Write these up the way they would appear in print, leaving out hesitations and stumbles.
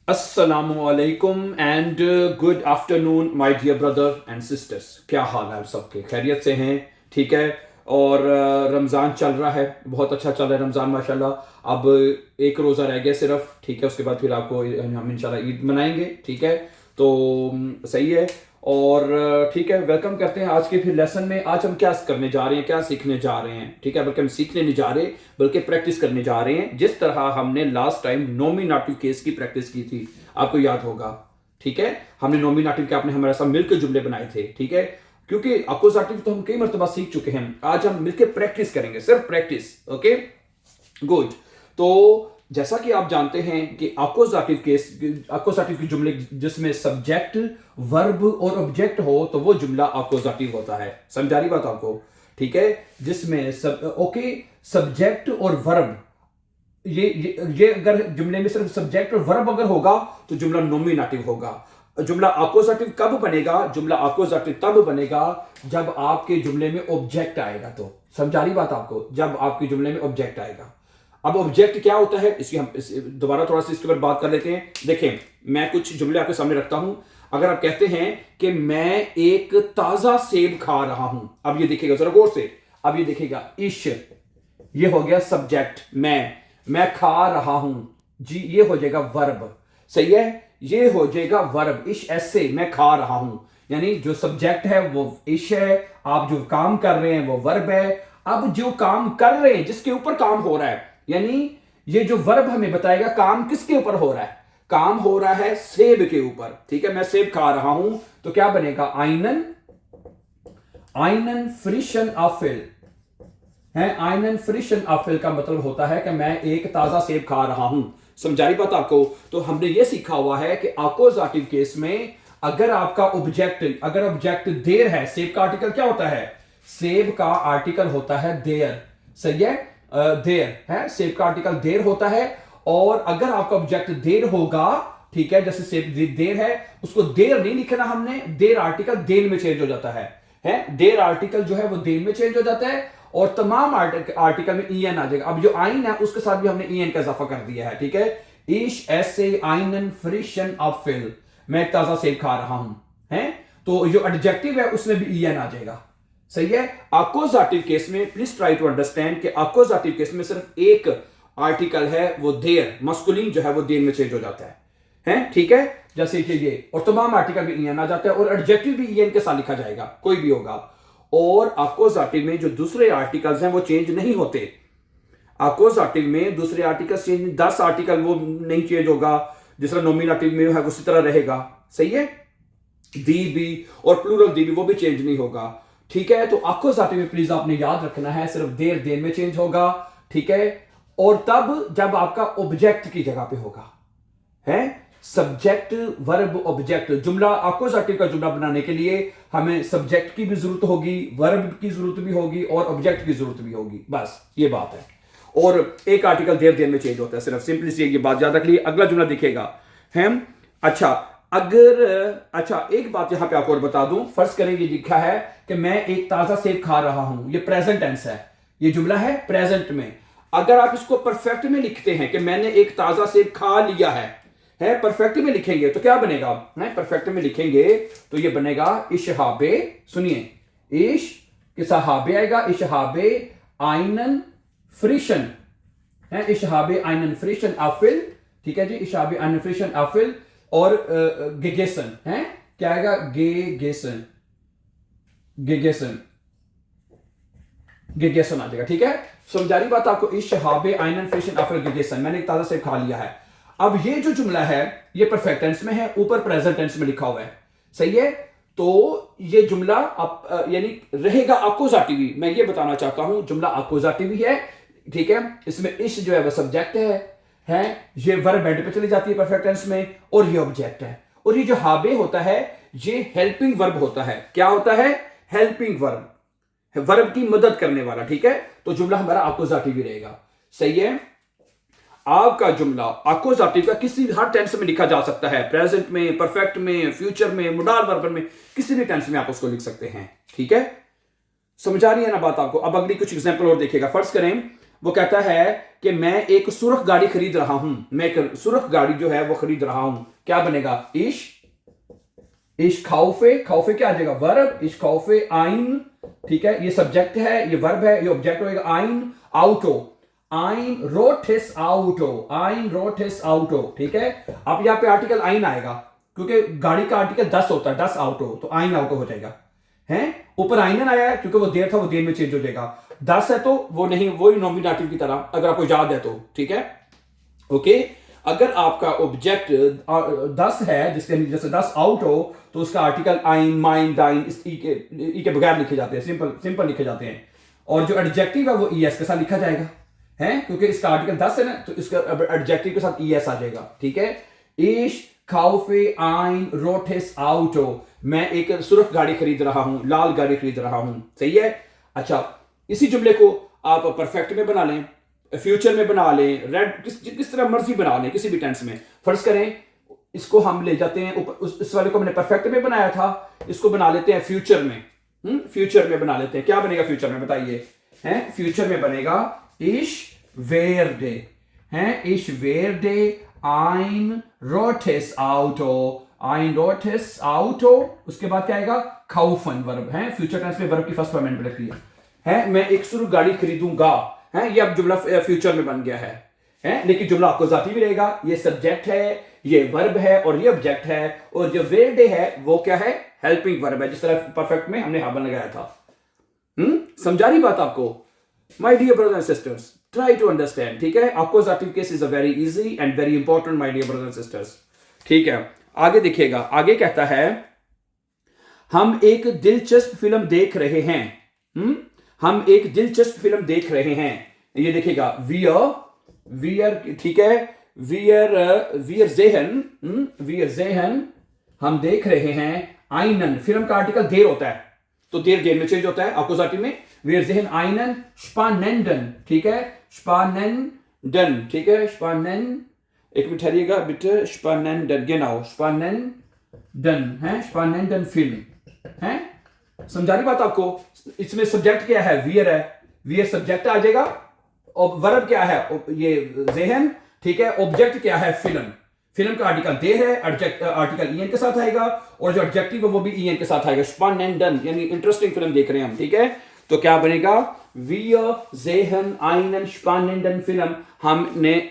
अस्सलामुअलैकुम and good afternoon my dear brother and sisters. क्या हाल है सबके? खैरियत से हैं? ठीक है। और रमज़ान चल रहा है, बहुत अच्छा चल रहा है रमज़ान माशाल्लाह। अब एक रोज़ा रह गया सिर्फ, ठीक है। उसके बाद फिर आपको हम इंशाल्लाह ईद मनाएंगे, ठीक है। तो सही है। और ठीक है, वेलकम करते हैं आज के फिर लेसन में। आज हम क्या करने जा रहे हैं, क्या सीखने जा रहे हैं, ठीक है। बल्कि हम सीखने नहीं जा रहे बल्कि प्रैक्टिस करने जा रहे हैं, जिस तरह हमने लास्ट टाइम नॉमिनेटिव केस की प्रैक्टिस की थी, आपको याद होगा, ठीक है। हमने नॉमिनेटिव के आपने हमारे साथ मिलकर जुमले बनाए थे, ठीक है। क्योंकि अक्यूजेटिव तो हम कई मरतबा सीख चुके हैं, आज हम मिलकर प्रैक्टिस करेंगे, सिर्फ प्रैक्टिस। Okay, good. तो जैसा कि आप जानते हैं कि अक्यूजेटिव के जुमले जिसमें सब्जेक्ट, वर्ब और ऑब्जेक्ट हो तो वो जुमला अक्यूजेटिव होता है। समझा रही बात आपको? ठीक है। जिसमें सब्जेक्ट और वर्ब, ये अगर जुमले में सिर्फ सब्जेक्ट और वर्ब अगर होगा तो जुमला नॉमिनेटिव होगा। जुमला अक्यूजेटिव कब बनेगा? जुमला अक्यूजेटिव तब बनेगा जब आपके जुमले में ऑब्जेक्ट आएगा। तो समझा रही बात आपको? जब आपके जुमले में ऑब्जेक्ट आएगा। अब ऑब्जेक्ट क्या होता है, इसकी हम दोबारा थोड़ा सा इसके ऊपर बात कर लेते हैं। देखें, मैं कुछ जुमले आपके सामने रखता हूं। अगर आप कहते हैं कि मैं एक ताजा सेब खा रहा हूं, अब ये देखिएगा जरा गौर से, अब ये देखिएगा इश, ये हो गया सब्जेक्ट, मैं खा रहा हूं जी, ये हो जाएगा वर्ब। सही है, ये हो जाएगा वर्ब। इश ऐसे मैं खा रहा हूं, यानी जो सब्जेक्ट है वो इश है, आप जो काम कर रहे हैं वो वर्ब है। अब जो काम कर रहे हैं, जिसके ऊपर काम हो रहा है, यानी ये जो वर्ब हमें बताएगा काम किसके ऊपर हो रहा है। काम हो रहा है सेब के ऊपर, ठीक है। मैं सेब खा रहा हूं तो क्या बनेगा? आइनन, आइनन फ्रिशन अफिल है। आइनन फ्रिशन अफिल का मतलब होता है कि मैं एक ताजा सेब खा रहा हूं। समझारी बात आपको? तो हमने ये सीखा हुआ है कि अक्यूजेटिव केस में अगर आपका ऑब्जेक्ट देर है, सेब का आर्टिकल क्या होता है? सेब का आर्टिकल होता है देर। सही है, देर है, सेब का आर्टिकल देर होता है। और अगर आपका ऑब्जेक्ट देर होगा, ठीक है, जैसे सेब देर है, उसको देर नहीं लिखना हमने, देर आर्टिकल देर में चेंज हो जाता है। देर आर्टिकल जो है वो देर में चेंज हो जाता है और तमाम आर्टिकल में ईएन आ जाएगा। अब जो आइन है उसके साथ भी हमने ईएन का इजाफा कर दिया है, ठीक है। इश ऐसे आइनन फ्रिशन अफिल, मैं ताजा सेब खा रहा हूं, है। तो जो एडजेक्टिव है उसमें भी ईएन आ जाएगा। सही है। अक्यूजेटिव केस में प्लीज ट्राई टू अंडरस्टैंड कि अक्यूजेटिव केस में सिर्फ एक आर्टिकल है, वो देर, मस्कुलिन जो है वो देर में चेंज हो जाता है, ठीक है। जैसे कि ये, और तमाम आर्टिकल में ईएन आ जाता है और एडजेक्टिव भी ईएन के साथ लिखा जाएगा, कोई भी होगा। और अक्यूजेटिव में जो दूसरे आर्टिकल्स हैं वो चेंज नहीं होते। अक्यूजेटिव में दूसरे आर्टिकल्स चेंज, 10 आर्टिकल वो नहीं चेंज होगा, जिस तरह नॉमिनेटिव में है उसी तरह रहेगा। सही है। दी भी और प्लूरल दी भी, वो भी चेंज नहीं होगा, ठीक है। तो अक्यूजेटिव में प्लीज आपने याद रखना है सिर्फ देर में चेंज होगा, ठीक है। और तब जब आपका ऑब्जेक्ट की जगह पे होगा, है। Subject, verb, object. जुमला, अक्यूजेटिव का जुमला बनाने के लिए हमें सब्जेक्ट की भी जरूरत होगी, वर्ब की जरूरत भी होगी और ऑब्जेक्ट की जरूरत भी होगी, बस ये बात है। और एक आर्टिकल देर में चेंज होता है, सिर्फ सिंपली सी ये बात याद रख ली। अगला जुमला दिखेगा, है। अच्छा, एक बात यहां पे आपको और बता दूं। फर्ज करें ये लिखा है कि मैं एक ताजा सेब खा रहा हूं, ये प्रेजेंट टेंस है, ये जुमला है प्रेजेंट में। अगर आप इसको परफेक्ट में लिखते हैं कि मैंने एक ताजा सेब खा लिया है, परफेक्ट में लिखेंगे तो क्या बनेगा? परफेक्ट में लिखेंगे तो ये बनेगा इशहाबे, सुनिए, इश के सहाबे आएगा, इशहाबे आइनन फ्रिशन, है। इशहाबे आइनन फ्रिशन अफिल, ठीक है जी, इशहाबे आइनन फ्रिशन अफिल। और गेगेसन, है, क्या आएगा? गेगेसन आ जाएगा, ठीक है। समझा रही बात आपको? इशहाबे आइनन फ्रिशन अफिल गेगेसन, मैंने एक ताजा सेब खा लिया है। अब ये जो जुमला है ये परफेक्ट टेंस में है, ऊपर प्रेजेंट टेंस में लिखा हुआ है, सही है। तो ये जुमला यानी रहेगा अक्यूजेटिव ही। मैं ये बताना चाहता हूं जुमला अक्यूजेटिव ही है, ठीक है। इसमें इश जो है वो सब्जेक्ट है, ये वर्ब एंड पे चली जाती है परफेक्ट टेंस में, और ये ऑब्जेक्ट है। और ये जो हाबे होता है ये हेल्पिंग वर्ब होता है। क्या होता है? हेल्पिंग वर्ब, वर्ब की मदद करने वाला, ठीक है। तो जुमला हमारा अक्यूजेटिव ही रहेगा, सही है। आपका जुमला अक्यूजेटिव का किसी भी हर टेंस में लिखा जा सकता है, प्रेजेंट में, परफेक्ट में, फ्यूचर में, मोडाल वर्ब में, किसी भी टेंस में आप उसको लिख सकते हैं, ठीक है। समझा रही है ना बात आपको? अब अगली कुछ एग्जांपल और देखिएगा। फर्ज करें वो कहता है कि मैं एक सुर्ख गाड़ी खरीद रहा हूं, मैं एक सुर्ख गाड़ी जो है वो खरीद रहा हूं, क्या बनेगा? इश खाउफे, खाउफे क्या आ जाएगा? वर्ब, इश खाउफे आइन, ठीक है, ये सब्जेक्ट है, ये वर्ब है, ये ऑब्जेक्ट होगा आइन आउटो, आइन रोटिस आउटो, आइन रोटिस आउटो, ठीक है। अब यहाँ पे आर्टिकल आइन आएगा क्योंकि गाड़ी का आर्टिकल 10 होता है, 10 आउटो, तो आइन आउटो हो जाएगा, है। ऊपर आइनन आया है क्योंकि वो देर था, वो देर में चेंज हो जाएगा। 10 है तो वो नहीं, वो ही नॉमिनेटिव की तरह, अगर आपको याद है तो, ठीक है, ओके। अगर आपका ऑब्जेक्ट 10 है, जिसके जैसे 10 आउट हो, तो उसका आर्टिकल आइन, माइन, डाइन, इस ई के बगैर लिखे जाते हैं, सिंपल सिंपल लिखे जाते हैं। और जो एडजेक्टिव है वो ई एस के साथ लिखा जाएगा, है, क्योंकि इसका आर्टिकल 10 है ना, तो इसका एडजेक्टिव के साथ ई एस आ जाएगा, ठीक है। इश खाउफे आइन रोटिस आउटो, मैं एक सुर्ख गाड़ी खरीद रहा हूं, लाल गाड़ी खरीद रहा हूं, सही है। अच्छा, इसी जुमले को आप परफेक्ट में बना लें, फ्यूचर में बना लें, रेड किस तरह मर्जी बना लें, किसी भी टेंस में। फर्ज करें इसको हम ले जाते हैं इस वाले को हमने परफेक्ट में बनाया था, इसको बना लेते हैं फ्यूचर में, फ्यूचर में बना लेते हैं। क्या बनेगा फ्यूचर में बताइए? हैं, फ्यूचर में बनेगा इश वेर डे, हैं, इश वेर डे आइन रोटिस आउटो, आइन रोटिस आउटो, उसके बाद क्या आएगा? खाउफन वर्ब, है, फ्यूचर टेंस में वर्ब की फर्स्ट फॉर्म में रखी है, मैं एक सुर्ख गाड़ी खरीदूंगा, है, ये अब जुमला फ्यूचर में बन गया है, लेकिन जुमला आपको जाती भी रहेगा। ये सब्जेक्ट है, ये वर्ब है, और ये ऑब्जेक्ट है, और जो वेर डे है वो क्या है? हेल्पिंग वर्ब है, जिस तरह परफेक्ट में हमने हाबन लगाया था। समझा रही बात आपको? My dear brothers and sisters, try to understand, ठीक है। Accusative case is a very easy and very important my dear brothers and sisters, ठीक है। आगे देखिएगा, आगे कहता है हम एक दिलचस्प फिल्म देख रहे हैं, हम एक दिलचस्प फिल्म देख रहे हैं। ये देखिएगा वियर, ठीक है, वियर ज़ेहन, हम देख रहे हैं, आइनन, फिल्म का आर्टिकल देर होता है, तो देर में चेंज होता है अक्यूजेटिव में। वियर ज़ेहन आइनन स्पानेंडन, ठीक है, स्पानेंडन, ठीक है, एक मिनट ठहरिएगा बिटे, स्पानेंडन, गेनाओ, स्पानेंडन है, स्पानेंडन फिल्म है। समझा रही बात आपको? इसमें सब्जेक्ट क्या है? वियर है, वियर सब्जेक्ट आ जाएगा, और वर्ब क्या है? ये ज़ेहन, ठीक है, ऑब्जेक्ट क्या है? फिल्म, फिल्म का आर्टिकल देर है, आर्टिकल ईएन के साथ आएगा, और जो एडजेक्टिव है वो भी ईएन के साथ आएगा, स्पानेंडन, यानी इंटरेस्टिंग फिल्म देख रहे हैं हम, ठीक है। तो क्या बनेगा? वियर ज़ेहन आइनन स्पानेंडन फिल्म,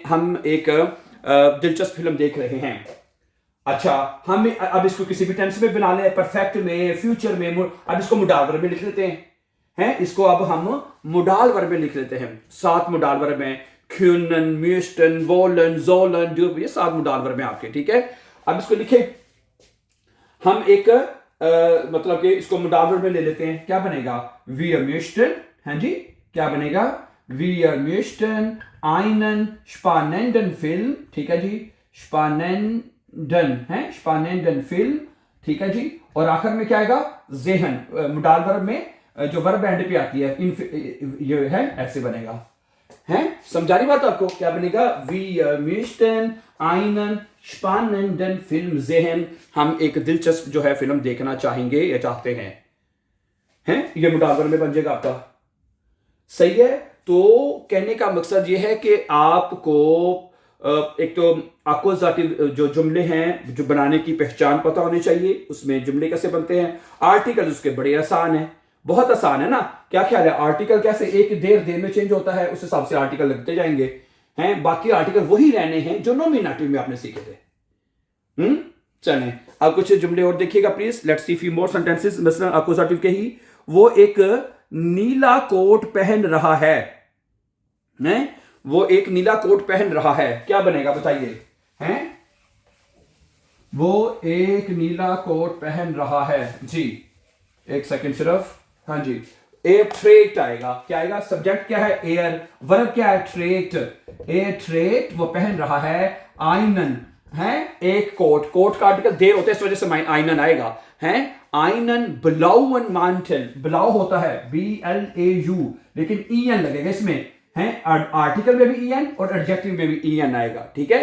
हम एक दिलचस्प फिल्म देख रहे हैं। अच्छा, हम अब इसको किसी भी टेंस में बना लें, परफेक्ट में, फ्यूचर में, अब इसको मोडाल वर्ब में लिख लेते हैं, इसको अब हम मोडाल वर्ब में लिख लेते हैं। 7 मोडाल वर्ब हैं, क्यूनन, म्यूस्टन, वोलन, जोलन, ड्यूब, ये 7 मोडाल वर्ब हैं आपके, ठीक है। अब इसको लिखे हम एक मतलब कि इसको मोडाल वर्ब में ले लेते हैं, क्या बनेगा? वियर म्यूस्टन, हाँ जी, क्या बनेगा? वियर म्यूस्टन आइनन स्पानेंडन फिल्म, ठीक है जी, स्पानेंडन है, स्पानेंडन फिल्म, ठीक है जी। और आखिर में क्या आएगा? ज़ेहन, मोडाल वर्ब में जो वर्ब एंड पे आती है, ये है, ऐसे बनेगा, है। समझा रही बात आपको? क्या बनेगा? वियर म्यूस्टन आइनन स्पानेंडन फिल्म ज़ेहन, हम एक दिलचस्प जो है फिल्म देखना चाहेंगे या चाहते हैं, ये मोडाल वर्ब में बन जाएगा आपका, सही है। तो कहने का मकसद ये है कि आपको एक तो एक्यूजेटिव जो जुमले हैं जो बनाने की पहचान पता होनी चाहिए, उसमें जुमले कैसे बनते हैं। आर्टिकल उसके बड़े आसान है, बहुत आसान है ना। क्या ख्याल है? आर्टिकल कैसे एक देर में चेंज होता है, उस हिसाब से आर्टिकल लगते जाएंगे, हैं। बाकी आर्टिकल वही रहने हैं जो नॉमिनेटिव में आपने सीखे थे। चलें, अब कुछ जुमले और देखिएगा please. Let's see few more sentences, मसलन एक्यूजेटिव के ही। वो एक नीला कोट पहन रहा है, वो एक नीला कोट पहन रहा है, क्या बनेगा बताइए? हैं, वो एक नीला कोट पहन रहा है जी, एक सेकंड सिर्फ, हाँ जी। ए ट्रेट आएगा, क्या आएगा? सब्जेक्ट क्या है? एयर, वर्ब क्या है? ट्रेट, ए ट्रेट, वो पहन रहा है, आइनन है, एक कोट, कोट का आर्टिकल देर होता है, इस वजह से आइनन आएगा, है। आइनन ब्लाउन मांटल, ब्लाउ होता है BLAU, लेकिन EN लगेगा इसमें, है। आर्टिकल में भी EN और एडजेक्टिव में भी EN आएगा, ठीक है।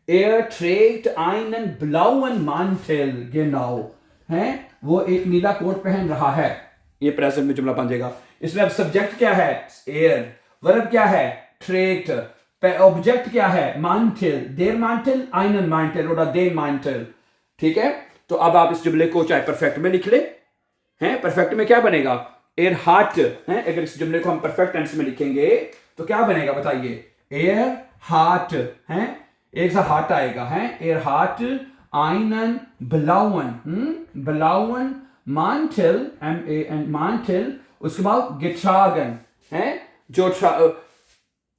एयर ट्रेट आइनन ब्लाउन मांटल गेनाउ, है, वो एक नीला कोट पहन रहा है, ये प्रेजेंट में जुमला बन जाएगा। इसमें अब सब्जेक्ट क्या है? एयर, वर्ब क्या है? ट्रेक्ट। ऑब्जेक्ट क्या है? मांटिल, देर मांटिल, आइनन मांटिल और देन मांटिल। ठीक है, तो अब आप इस जुमले को चाहे परफेक्ट में लिख ले, हैं परफेक्ट में क्या बनेगा? एयर हार्ट है। अगर इस जुमले को हम परफेक्ट टेंस में लिखेंगे तो क्या बनेगा बताइए? एयर हार्ट है, एक सा हार्ट आएगा है, एयर हार्ट आइनन ब्लाउन, ब्लाउन मांटिल, MAN मांटिल, उसके बाद गेट्रागन है। जो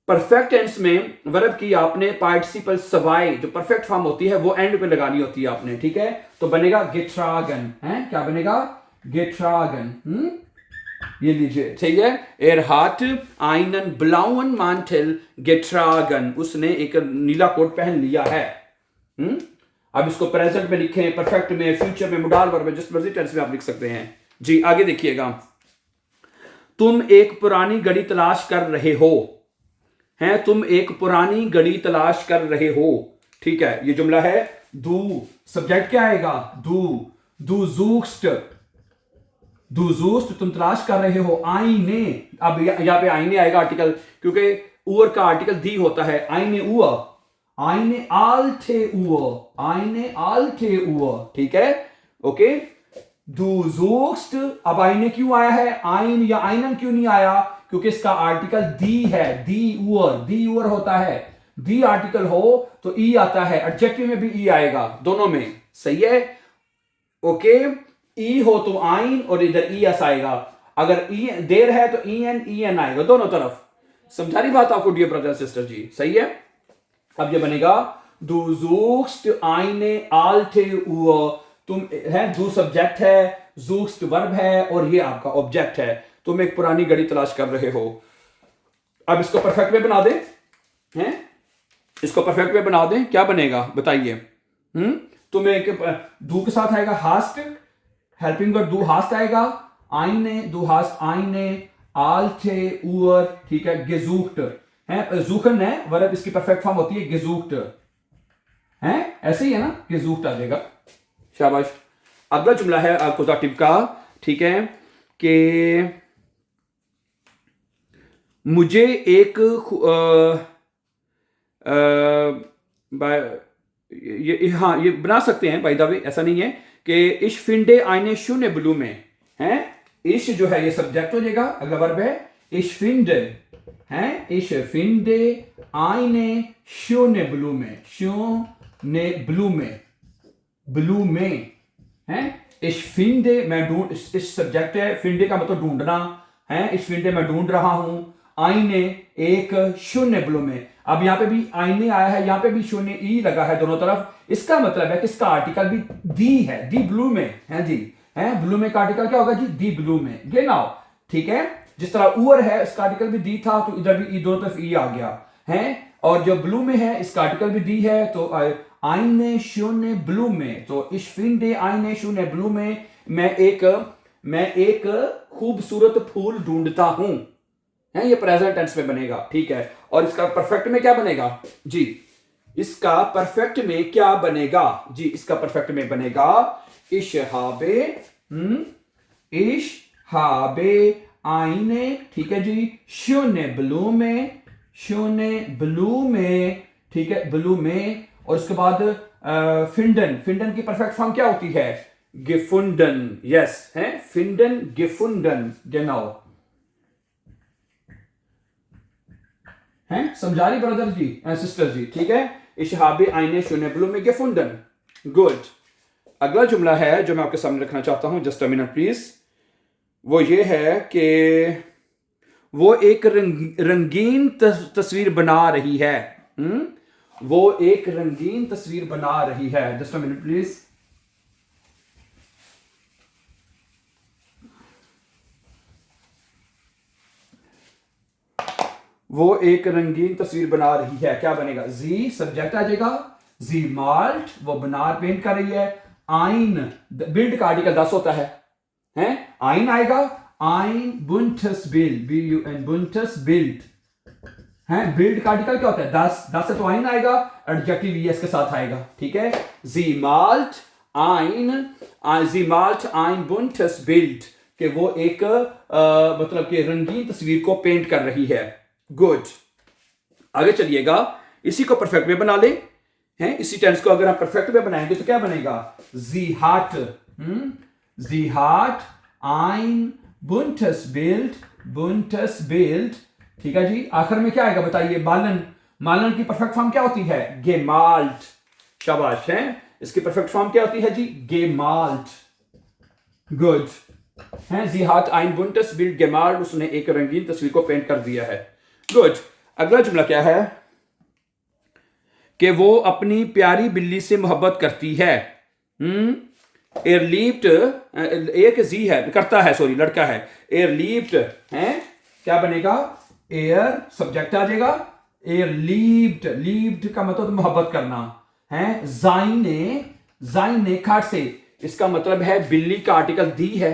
परफेक्ट टेंस में वर्ब की आपने पार्टिसिपल सवाई जो परफेक्ट फॉर्म होती है वो एंड पे लगानी होती है आपने, ठीक है? तो बनेगा गेट्रागन है, क्या बनेगा? गेट्रागन। ये लीजिए, ठीक है? एर हाट आइनन ब्लाउन मांटिल गेट्रागन, उसने एक नीला कोट पहन लिया है। अब इसको प्रेजेंट में लिखें, परफेक्ट में, फ्यूचर में, मोडाल वर्ब में, जिस मर्जी टेंस में आप लिख सकते हैं जी। आगे देखिएगा, तुम एक पुरानी घड़ी तलाश कर रहे हो, हैं? तुम एक पुरानी घड़ी तलाश कर रहे हो, ठीक है? ये जुमला है। दू सब्जेक्ट क्या आएगा? दू जूस्ट, दू जूस्ट तुम तलाश कर रहे हो। आईने, अब यहां पे आईने आएगा आर्टिकल, क्योंकि उअर का आर्टिकल दी होता है। आईने उअ, आईने आल थे उअ, आईने आल थे उअ, ठीक है? ओके, दू जूस्ट। अब आईने क्यों आया है? आइन या आइनन क्यों नहीं आया? क्योंकि इसका आर्टिकल दी है, दी उअर होता है। दी आर्टिकल हो तो ई आता है, एडजेक्टिव में भी ई आएगा, दोनों में, सही है? ओके, ई हो तो आइन और इधर ई एस आएगा। अगर ई देर है तो ई एन आएगा, दोनों तरफ। समझा रही बात आपको डियर ब्रदर सिस्टर जी? सही है। अब ये बनेगा दू जूस्ट आइने आल्टे उअ, तुम है, दू सब्जेक्ट है, जूस्ट वर्ब है और ये आपका ऑब्जेक्ट है। तुम एक पुरानी घड़ी तलाश कर रहे हो। अब इसको परफेक्ट में बना दे, हैं? इसको परफेक्ट में बना दें, क्या बनेगा बताइए? तुम एक दू के साथ आएगा हास्ट, हेल्पिंग वर्ब दू हास्ट आएगा। आइने दू हास्ट आइने आल्टे उअर, ठीक है? गेजूक्ट है, जूखन है वर्ब, इसकी परफेक्ट फॉर्म होती है गेजूक्ट है, ऐसे ही है ना? गेजूक्ट आ जाएगा, शाबाश। अगला जुमला है अकुजाटिव का, ठीक है? कि मुझे एक ये बना सकते हैं बाय द वे, ऐसा नहीं है कि इश फिंडे आइने शून्य ब्लू में है। इश जो है ये सब्जेक्ट हो जाएगा, अगला वर्ब है इश फिंडे है, इश फिंडे आइने शून्य ब्लू में, शून्य ब्लू में, ब्लू में है। इश फिंडे मैं ढूंढ, इस सब्जेक्ट है, फिंडे का मतलब ढूंढना है। इस फिंडे मैं ढूंढ रहा हूं, आईने एक शून्य ब्लू में। अब यहां पे भी आईने आया है, यहां पे भी शून्य ई लगा है दोनों तरफ। इसका मतलब है कि इसका आर्टिकल भी दी है, दी ब्लू में है जी, है ब्लू में का आर्टिकल क्या होगा जी? दी ब्लू में, गे नाउ, ठीक है? जिस तरह उअर है इसका आर्टिकल भी दी था तो इधर भी ई, दोनों तरफ ई आ गया है। और जो ब्लू में है इसका आर्टिकल भी दी है, तो आईने शून्य ब्लू में, तो इस फिंडे आईने शून्य ब्लू में मैं एक खूबसूरत फूल ढूंढता हूं, है? ये प्रेजेंट टेंस में बनेगा, ठीक है? और इसका परफेक्ट में क्या बनेगा जी? इसका परफेक्ट में क्या बनेगा जी? इसका परफेक्ट में बनेगा इशहाबे, इशहाबे आईने, ठीक है जी, शून्य ब्लू में, शून्य ब्लू में, ठीक है? ब्लू में। और उसके बाद फिंडन, फिंडन की परफेक्ट फॉर्म क्या होती है? गिफुंडन, यस है, फिंडन गिफुंडन, genau हैं? समझा रही ब्रदर जी सिस्टर जी? ठीक है, इशहाबे आईने शून्य ब्लू में गिफुंडन, गुड। अगला जुमला है जो मैं आपके सामने रखना चाहता हूं, जस्ट अ मिनट प्लीज। वो ये है कि वो एक रंगीन तस्वीर बना रही है। वो एक रंगीन तस्वीर बना रही है, जस्ट अ मिनट प्लीज। वो एक रंगीन तस्वीर बना रही है, क्या बनेगा? जी सब्जेक्ट आ जाएगा, जी माल्ट, वो बना पेंट कर रही है। आइन बिल्ड का आर्टिकल 10 होता है, हैं? आइन आएगा, आइन बुंटस बिल्ड, BUN बुंटस बिल्ड है। बिल्ड का आर्टिकल क्या होता है? 10 से तो आइन आएगा, एडजेक्टिव ES के साथ आएगा, ठीक है? जी माल्ट आइन, जी माल्ट आइन बुंटस बिल्ड, कि वो एक मतलब कि रंगीन तस्वीर को पेंट कर रही है, गुड। आगे चलिएगा, इसी को परफेक्ट में बना ले हैं। इसी टेंस को अगर हम परफेक्ट में बनाएंगे तो क्या बनेगा? जी हाट, जी हाट ein buntes Bild, buntes Bild, ठीक है जी। आखिर में क्या आएगा बताइए? मालन, मालन की परफेक्ट फॉर्म क्या होती है? गेमाल्ट, शाबाश है। इसकी परफेक्ट फॉर्म क्या होती है जी? गेमाल्ट, गुड है। जी हाथ ein buntes Bild gemalt, उसने एक रंगीन तस्वीर को पेंट कर दिया है, गुड। अगला जुमला क्या है? कि वो अपनी प्यारी बिल्ली से मोहब्बत करती है। एयरलीप्ट, एक जी है, करता है, सॉरी लड़का है। एयरलीप्ट है, क्या बनेगा? एयर सब्जेक्ट आ जाएगा। एयरलीप्ट, लीप्ट का मतलब मोहब्बत करना है। जाइने, जाइने खाट से, इसका मतलब है बिल्ली का आर्टिकल दी है,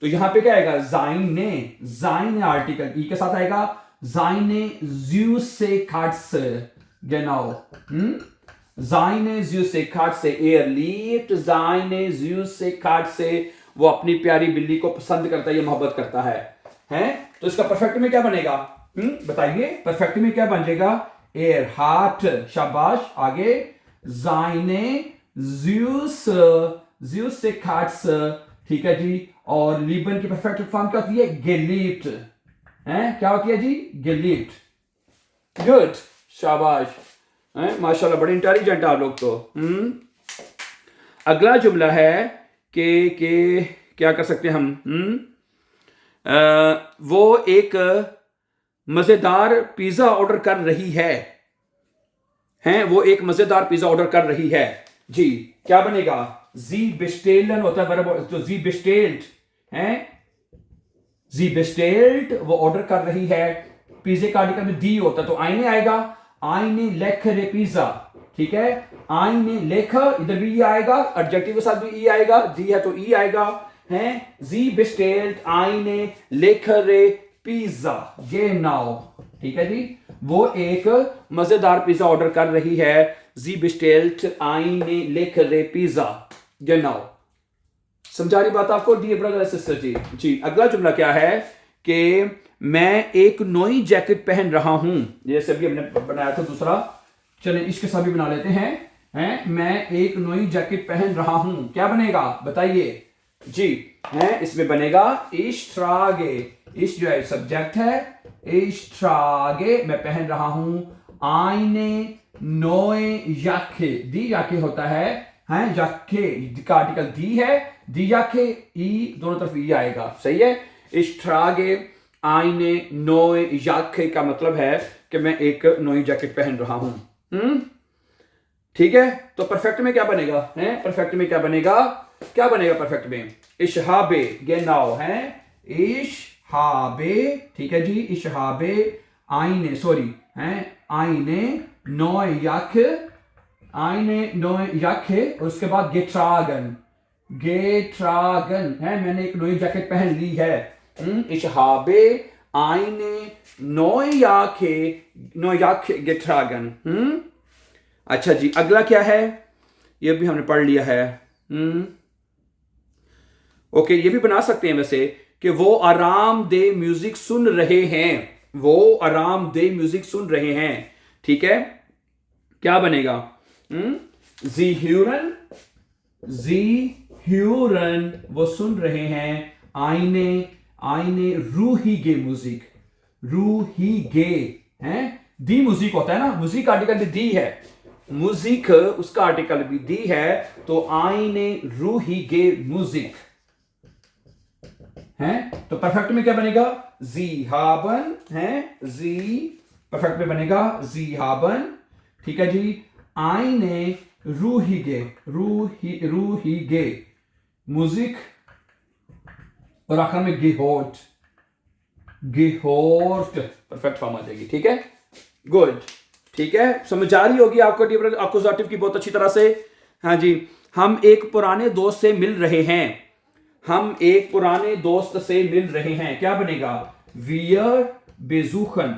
तो यहां पे क्या आएगा? जाइने, जाइने आर्टिकल ई के साथ आएगा। जाइने ज्यूस से खाट से, genau, seine süße Katze, er liebt seine süße Katze, वो अपनी प्यारी बिल्ली को पसंद करता है, ये मोहब्बत करता है, हैं? तो इसका परफेक्ट में क्या बनेगा? बताइए, परफेक्ट में क्या बन जाएगा? er hat, शाबाश। आगे seine süße Katze, ठीक है जी। और lieben की परफेक्ट फॉर्म क्या होती है? geliebt, हैं? क्या होती है जी? geliebt, गुड, शाबाश, माशाल्लाह, बड़े इंटेलिजेंट आप लोग तो। अगला जुमला है कि क्या कर सकते हैं हम? वो एक मजेदार पिज्जा ऑर्डर कर रही है, हैं? वो एक मजेदार पिज्जा ऑर्डर कर रही है जी। क्या बनेगा? जी बेस्टेलन होता है वर्ब, तो जी बेस्टेल्ट हैं, जी बेस्टेल्ट वो ऑर्डर कर रही है। पिज्जे का आर्टिकल में दी होता है, तो आईने आएगा। आईने लेखरे पिज्जा, ठीक है। आईने लेख, इधर भी ई आएगा, एडजेक्टिव के साथ भी ई आएगा, दी है तो ई आएगा, हैं? जी बेस्टेल्ट आईने लेखरे पिज्जा, ये नाउ, ठीक है जी। वो एक मजेदार पिज्जा ऑर्डर कर रही है। जी बेस्टेल्ट आईने लेखरे पिज्जा, ये नाउ। समझा रही बात आपको डियर ब्रदर सिस्टर जी? जी, अगला जुमला क्या है कि मैं एक नई जैकेट पहन रहा हूं, जैसे अभी हमने बनाया था दूसरा, चले इसके साथ भी बना लेते हैं, हैं? मैं एक नई जैकेट पहन रहा हूं, क्या बनेगा बताइए जी? हैं? इसमें बनेगा ich trage, इस जो है सब्जेक्ट है, ich trage मैं पहन रहा हूं, eine neue Jacke, दी जाके होता है, हैं? जाके का आर्टिकल दी है, दी जाके ई, दोनों तरफ ई आएगा, सही है। ich trage eine neue Jacke का मतलब है कि मैं एक नई जैकेट पहन रहा हूं, ठीक है। तो परफेक्ट में क्या बनेगा? हैं? परफेक्ट में क्या बनेगा? क्या बनेगा परफेक्ट में? ich habe, genau, हैं? ich habe, ठीक है जी। ich habe eine, सॉरी, हैं? eine neue Jacke, eine neue Jacke, और उसके बाद getragen, getragen है, मैंने एक नई जैकेट पहन ली है। ich habe eine neue Jacke getragen। अच्छा जी, अगला क्या है? ये भी हमने पढ़ लिया है। ओके, ये भी बना सकते हैं वैसे कि वो आरामदेह म्यूजिक सुन रहे हैं, वो आरामदेह म्यूजिक सुन रहे हैं, ठीक है। क्या बनेगा? जी ह्यूरन, जी ह्यूरन वो सुन रहे हैं। आईने, आईने रूहीगे म्यूजिक, रूहीगे हैं, दी म्यूजिक होता है ना, म्यूजिक आर्टिकल भी दी है, म्यूजिक उसका आर्टिकल भी दी है, तो आईने रूहीगे म्यूजिक हैं। तो परफेक्ट में क्या बनेगा? जी हाबन है, जी परफेक्ट में बनेगा जी हाबन, ठीक है जी। आईने रूहीगे, रूहीगे म्यूजिक, और आखिर में गेहोट, गेहोट परफेक्ट फॉर्म आ जाएगी, ठीक है, गुड, ठीक है। समझ आ रही होगी आपको अक्यूजेटिव की बहुत अच्छी तरह से। हाँ जी, हम एक पुराने दोस्त से मिल रहे हैं, हम एक पुराने दोस्त से मिल रहे हैं, क्या बनेगा? wir besuchen,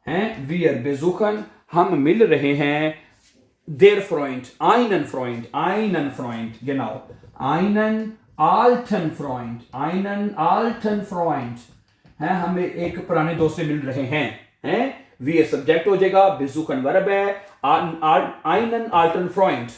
हैं? wir besuchen हम मिल रहे हैं। der Freund, einen Freund, einen Freund, genau, einen alten Freund, einen alten Freund, हैं? हम एक पुराने दोस्त से मिल रहे हैं, हैं? वी सब्जेक्ट हो जाएगा, बेसुखन वर्ब है, आइनन आल्टन फ्रॉइंड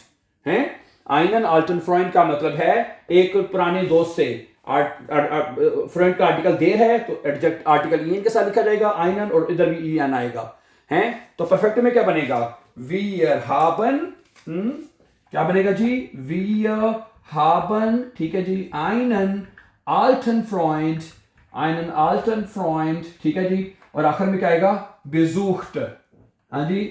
है। आइनन आल्टन फ्रॉइंड का मतलब है एक पुराने दोस्त से। फ्रंट का आर्टिकल देर है तो एडजेक्ट आर्टिकल ईएन के साथ लिखा जाएगा आइनन, और इधर भी ईएन आएगा है। तो परफेक्ट में क्या बनेगा, वीयर हाबन, क्या बनेगा जी, वीयर हाबन, ठीक है जी, आइनन आल्टन फ्रॉइंड, आइनन आल्टन फ्रॉइंड, ठीक है जी, और आखिर में क्या आएगा, बेजूख्ट, हाँ जी,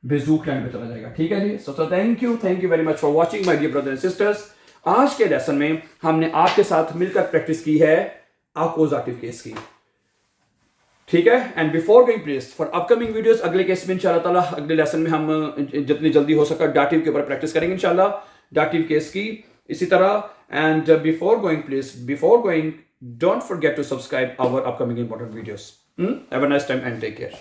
बेजूख टाइम पे चला जाएगा, ठीक है जी। So thank you very much for watching my dear brother and sisters. आज के लेसन में हमने आपके साथ मिलकर प्रैक्टिस की है अकोजाटिव केस की, ठीक है। And before going please for upcoming videos, अगले केस में इंशाल्लाह ताला अगले लेसन में हम जितनी जल्दी हो सका डाटिव के ऊपर प्रैक्टिस करेंगे इंशाल्लाह, डाटिव केस की इसी तरह। And before going don't forget to subscribe our upcoming important videos. Have a nice time and take care.